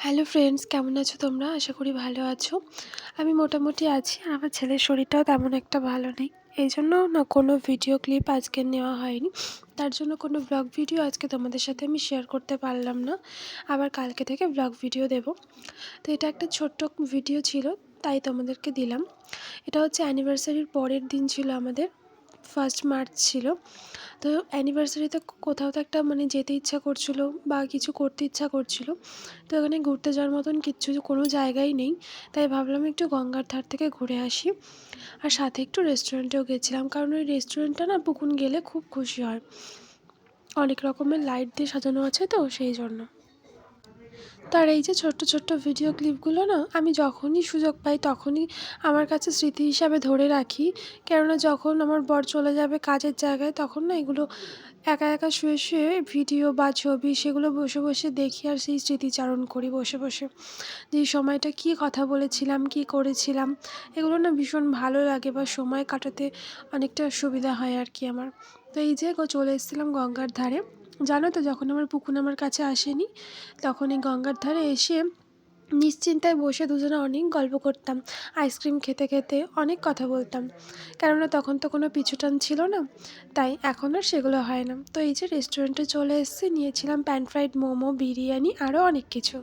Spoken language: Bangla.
হ্যালো ফ্রেন্ডস, কেমন আছো তোমরা? আশা করি ভালো আছো। আমি মোটামুটি আছি। আর আমার ছেলের শরীরটাও তেমন একটা ভালো নেই। এইজন্য না কোনো ভিডিও ক্লিপ আজকে নেওয়া হয়নি। তার জন্য কোনো ব্লগ ভিডিও আজকে তোমাদের সাথে আমি শেয়ার করতে পারলাম না। আবার কালকে থেকে ব্লগ ভিডিও দেব। তো এটা একটা ছোট্ট ভিডিও ছিল, তাই তোমাদেরকে দিলাম। এটা হচ্ছে অ্যানিভার্সারির পরের দিন ছিল আমাদের। 1 মার্চ ছিল। তো অ্যানিভার্সারিতে কোথাও তো একটা যেতে ইচ্ছা করছিল বা কিছু করতে ইচ্ছা করছিল। তো এখানে ঘুরতে যাওয়ার মতন কিচ্ছু কোনো জায়গাই নেই। তাই ভাবলাম একটু গঙ্গার ধার থেকে ঘুরে আসি। আর সাথে একটু রেস্টুরেন্টেও গেছিলাম, কারণ ওই রেস্টুরেন্টটা না পুকুন গেলে খুব খুশি হয়। অনেক রকমের লাইট দিয়ে সাজানো আছে, তো সেই জন্য। তার এই যে ছোট্ট ছোট্ট ভিডিও ক্লিপগুলো না আমি যখনই সুযোগ পাই তখনই আমার কাছে স্মৃতি হিসাবে ধরে রাখি। কেননা যখন আমার বর চলে যাবে কাজের জায়গায়, তখন না এগুলো একা একা শুয়ে শুয়ে ভিডিও বা ছবি সেগুলো বসে বসে দেখি, আর সেই স্মৃতিচারণ করি বসে বসে। যে এই সময়টা কী কথা বলেছিলাম, কী করেছিলাম, এগুলো না ভীষণ ভালো লাগে বা সময় কাটাতে অনেকটা সুবিধা হয় আর কি আমার। তো এই যে চলে এসেছিলাম গঙ্গার ধারে। জানো তো, যখন আমার পুকুন আমার কাছে আসেনি, তখন এই গঙ্গার ধারে এসে নিশ্চিন্তায় বসে দুজনে অনেক গল্প করতাম। আইসক্রিম খেতে খেতে অনেক কথা বলতাম। কেননা তখন তো কোনো পিছুটান ছিল না, তাই এখন আর সেগুলো হয় না। তো এই যে রেস্টুরেন্টে চলে এসেছি, নিয়েছিলাম প্যান ফ্রাইড মোমো, বিরিয়ানি, আরও অনেক কিছু।